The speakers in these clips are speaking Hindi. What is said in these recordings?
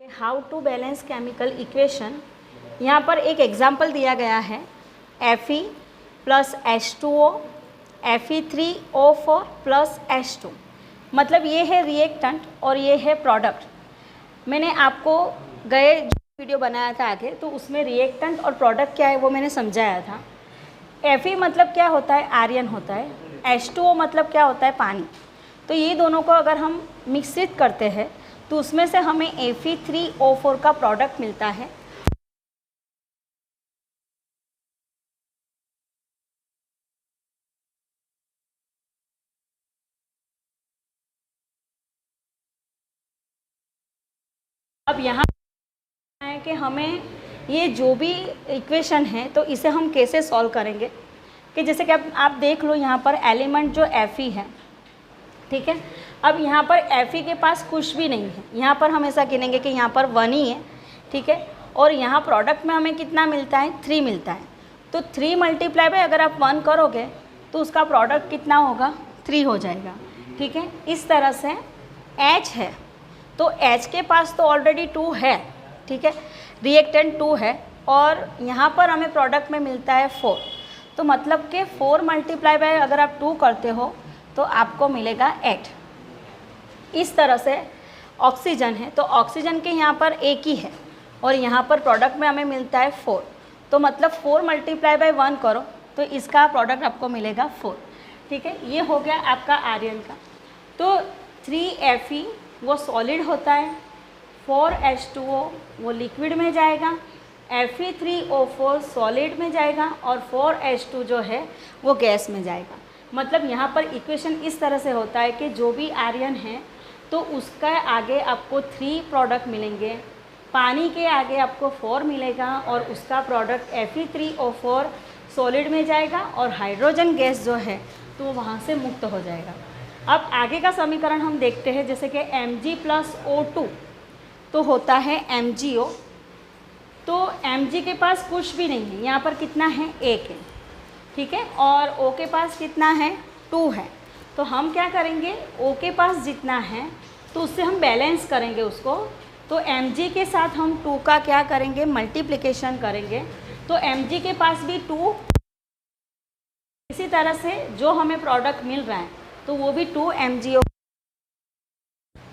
How to balance chemical equation. यहाँ पर एक एग्जाम्पल दिया गया है Fe plus H2O Fe3O4 plus H2, मतलब ये है रिएक्टेंट और ये है प्रोडक्ट। मैंने आपको गए जो वीडियो बनाया था आगे, तो उसमें रिएक्टेंट और प्रोडक्ट क्या है वो मैंने समझाया था। Fe मतलब क्या होता है, आयरन होता है। H2O मतलब क्या होता है, पानी। तो ये दोनों को अगर हम मिश्रित करते हैं तो उसमें से हमें Fe3O4 का प्रोडक्ट मिलता है। अब यहाँ है कि हमें ये जो भी इक्वेशन है तो इसे हम कैसे सॉल्व करेंगे, कि जैसे कि आप देख लो यहाँ पर एलिमेंट जो Fe है, ठीक है। अब यहाँ पर Fe के पास कुछ भी नहीं है, यहाँ पर हम ऐसा गिनेंगे कि यहाँ पर 1 ही है, ठीक है। और यहाँ प्रोडक्ट में हमें कितना मिलता है, 3 मिलता है। तो 3 मल्टीप्लाई बाय अगर आप 1 करोगे तो उसका प्रोडक्ट कितना होगा, 3 हो जाएगा, ठीक है। इस तरह से H है तो H के पास तो ऑलरेडी 2 है, ठीक है, रिएक्टेंट 2 है, और यहाँ पर हमें प्रोडक्ट में मिलता है 4। तो मतलब कि 4 मल्टीप्लाई बाय अगर आप 2 करते हो तो आपको मिलेगा 8। इस तरह से ऑक्सीजन है तो ऑक्सीजन के यहाँ पर एक ही है और यहाँ पर प्रोडक्ट में हमें मिलता है 4। तो मतलब 4 मल्टीप्लाई बाय 1 करो तो इसका प्रोडक्ट आपको मिलेगा 4, ठीक है। ये हो गया आपका आयरन का। तो 3Fe वो सॉलिड होता है, 4H2O वो लिक्विड में जाएगा, Fe3O4 सॉलिड में जाएगा और 4H2 जो है वो गैस में जाएगा। मतलब यहाँ पर इक्वेशन इस तरह से होता है कि जो भी आयरन है तो उसका आगे आपको 3 प्रोडक्ट मिलेंगे, पानी के आगे आपको 4 मिलेगा और उसका प्रोडक्ट Fe3O4 सॉलिड में जाएगा और हाइड्रोजन गैस जो है तो वो वहाँ से मुक्त हो जाएगा। अब आगे का समीकरण हम देखते हैं, जैसे कि Mg प्लस O2 तो होता है MgO। तो Mg के पास कुछ भी नहीं है, यहाँ पर कितना है, 1 है, ठीक है, और O के पास कितना है, 2 है। तो हम क्या करेंगे, O के पास जितना है तो उससे हम बैलेंस करेंगे उसको। तो Mg के साथ हम 2 का क्या करेंगे, मल्टीप्लिकेशन करेंगे। तो Mg के पास भी 2, इसी तरह से जो हमें प्रोडक्ट मिल रहा है तो वो भी 2 MgO।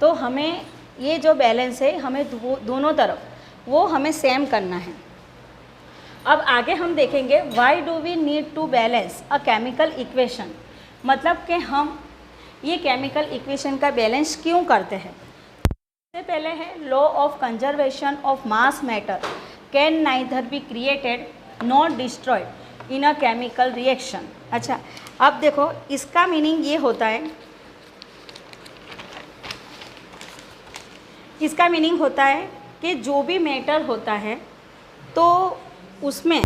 तो हमें ये जो बैलेंस है हमें दोनों तरफ वो हमें सेम करना है। अब आगे हम देखेंगे why do we need to balance a chemical equation, मतलब कि हम ये केमिकल इक्वेशन का बैलेंस क्यों करते हैं। सबसे पहले है law of conservation of mass matter can neither be created not destroyed in a chemical reaction. अच्छा, अब देखो इसका मीनिंग ये होता है, इसका मीनिंग होता है कि जो भी मैटर होता है तो उसमें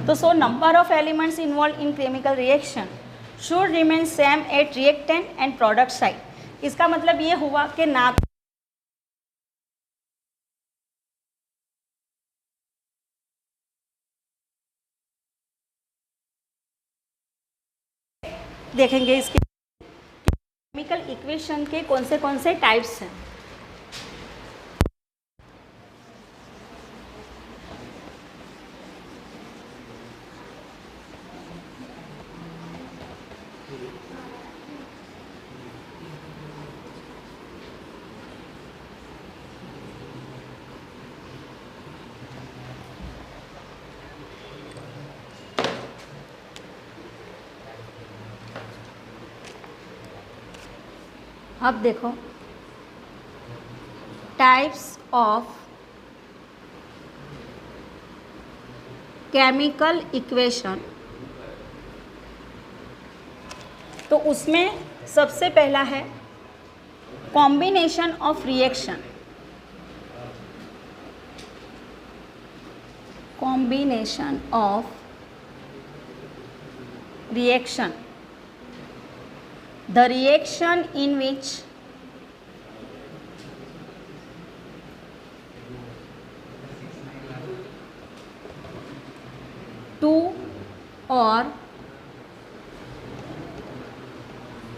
तो so number of elements involve in chemical reaction should remain same at reactant and product side. इसका मतलब ये हुआ कि ना देखेंगे इसके केमिकल इक्वेशन के कौन से टाइप्स हैं। अब देखो टाइप्स ऑफ केमिकल इक्वेशन, तो उसमें सबसे पहला है combination of reaction. Combination of reaction, the reaction in which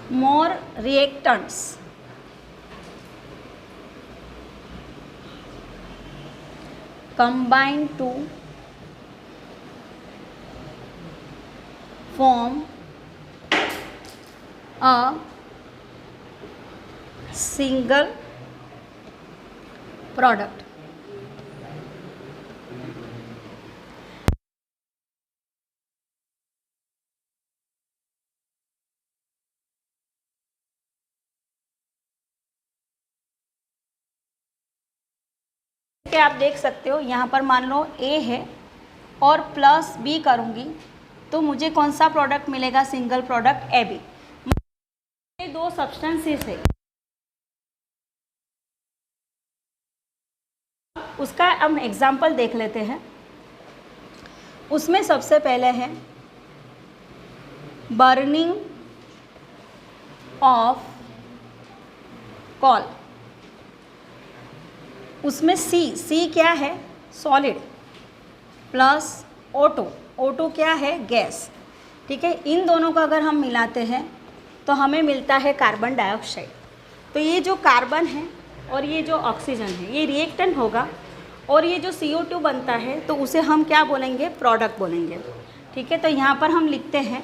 more reactants combine to form a single product. कि आप देख सकते हो यहाँ पर मान लो A है और प्लस B करूँगी तो मुझे कौन सा प्रोडक्ट मिलेगा, सिंगल प्रोडक्ट AB। ये दो सब्सटेंसेस है, उसका हम एग्जाम्पल देख लेते हैं। उसमें सबसे पहले है बर्निंग ऑफ कॉल। उसमें C क्या है, सॉलिड, प्लस O2 क्या है, गैस। ठीक है, इन दोनों को अगर हम मिलाते हैं तो हमें मिलता है कार्बन डाइऑक्साइड। तो ये जो कार्बन है और ये जो ऑक्सीजन है ये रिएक्टेंट होगा, और ये जो CO2 बनता है तो उसे हम क्या बोलेंगे, प्रोडक्ट बोलेंगे। ठीक है, तो यहाँ पर हम लिखते हैं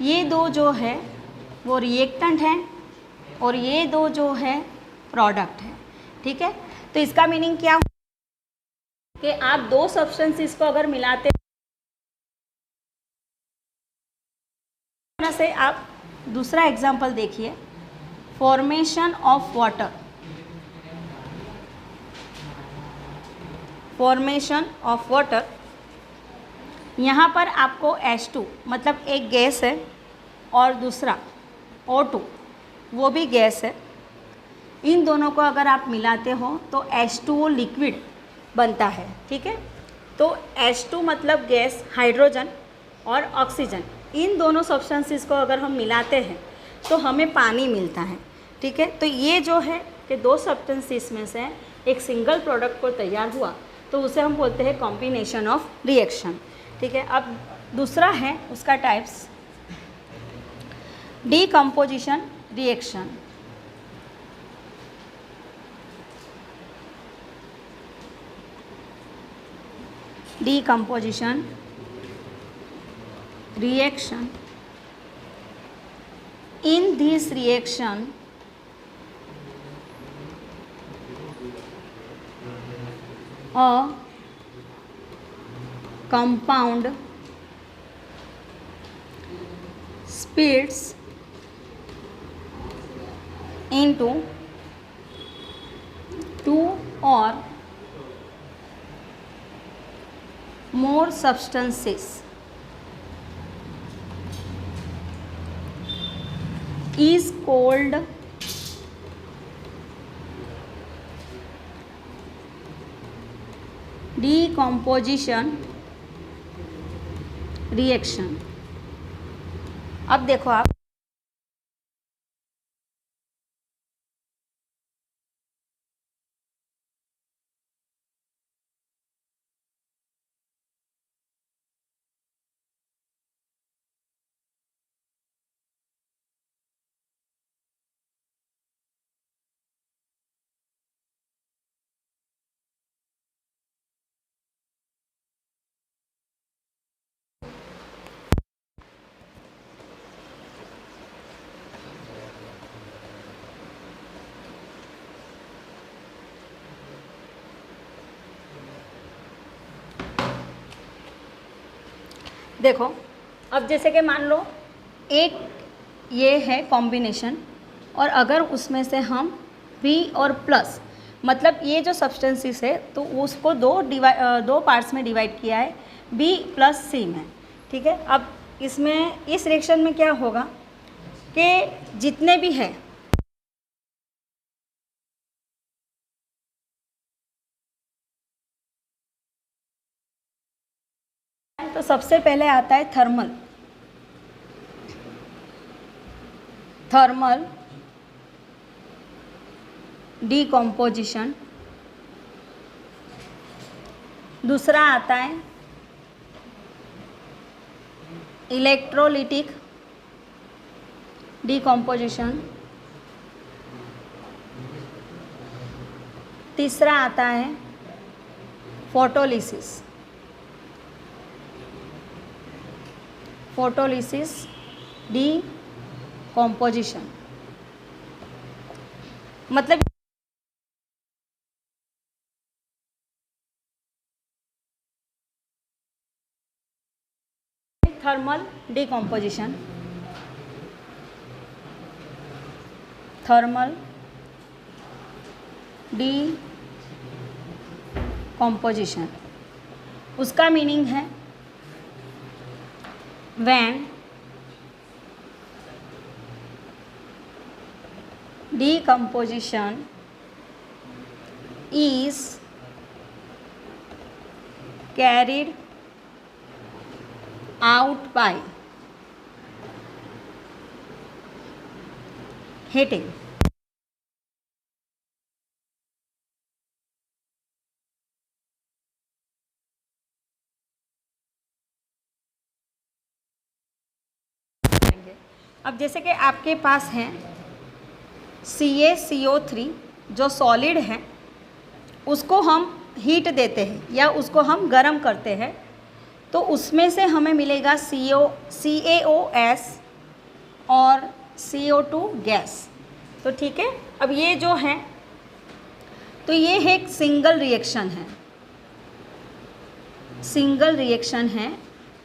ये दो जो है वो रिएक्टेंट हैं और ये दो जो है प्रोडक्ट है। ठीक है, तो इसका मीनिंग क्या हो कि आप दो सब्सटेंसेस को अगर मिलाते से आप दूसरा एग्जांपल देखिए, formation of water. Formation of water, यहाँ पर आपको H2 मतलब एक गैस है और दूसरा O2 वो भी गैस है। इन दोनों को अगर आप मिलाते हो तो H2O लिक्विड बनता है। ठीक है, तो H2 मतलब गैस, हाइड्रोजन और ऑक्सीजन, इन दोनों सब्सटेंसेस को अगर हम मिलाते हैं तो हमें पानी मिलता है। ठीक है, तो ये जो है कि दो सब्सटेंसेस में से एक सिंगल प्रोडक्ट को तैयार हुआ तो उसे हम बोलते हैं कॉम्बिनेशन ऑफ रिएक्शन। ठीक है, अब दूसरा है उसका types, decomposition reaction. Decomposition reaction. In this reaction, a compound splits into two or more substances is called decomposition reaction। अब देखो आप देखो, अब जैसे कि मान लो एक ये है कॉम्बिनेशन और अगर उसमें से हम B और प्लस मतलब ये जो सब्सटेंसेस है तो उसको दो पार्ट्स में डिवाइड किया है, B प्लस C में। ठीक है, अब इसमें इस रिएक्शन में क्या होगा कि जितने भी है तो सबसे पहले आता है थर्मल डीकम्पोजिशन। दूसरा आता है इलेक्ट्रोलिटिक डिकम्पोजिशन। तीसरा आता है फोटोलिसिस। फोटोलिसिस डिकम्पोजिशन मतलब थर्मल डिकम्पोजिशन। थर्मल डिकम्पोजिशन उसका मीनिंग है when decomposition is carried out by heating। अब जैसे कि आपके पास है CaCO3 जो सॉलिड है, उसको हम हीट देते हैं या उसको हम गर्म करते हैं, तो उसमें से हमें मिलेगा CaOS और CO2 गैस। तो ठीक है, अब ये जो है तो ये एक सिंगल रिएक्शन है, सिंगल रिएक्शन है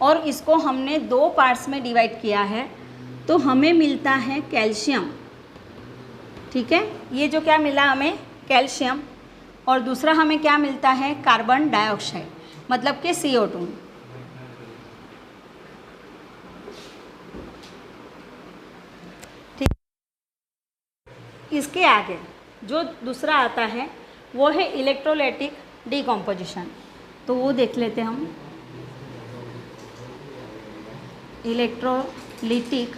और इसको हमने दो पार्ट्स में डिवाइड किया है, तो हमें मिलता है कैल्शियम। ठीक है, ये जो क्या मिला हमें कैल्शियम, और दूसरा हमें क्या मिलता है कार्बन डाइऑक्साइड मतलब कि CO2। ठीक, इसके आगे जो दूसरा आता है वो है इलेक्ट्रोलाइटिक डिकम्पोजिशन। तो वो देख लेते हैं हम। इलेक्ट्रोलिटिक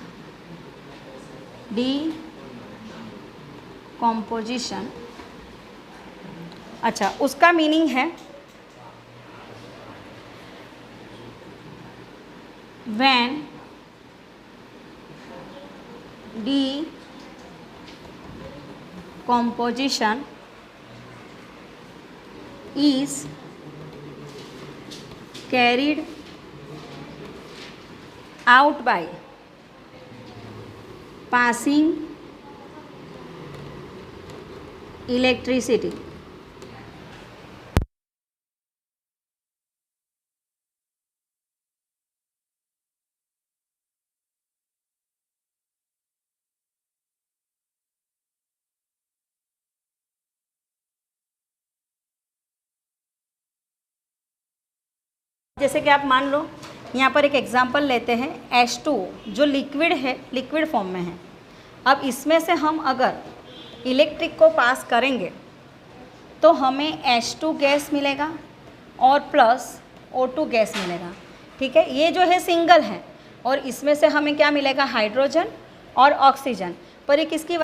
डिकम्पोजिशन, अच्छा उसका मीनिंग है when decomposition is carried out by passing electricity। जैसे कि आप मान लो यहाँ पर एक एग्जांपल लेते हैं H2O जो लिक्विड है, लिक्विड फॉर्म में है। अब इसमें से हम अगर इलेक्ट्रिक को पास करेंगे तो हमें H2 गैस मिलेगा और प्लस O2 गैस मिलेगा। ठीक है, ये जो है सिंगल है और इसमें से हमें क्या मिलेगा हाइड्रोजन और ऑक्सीजन। पर ये किसकी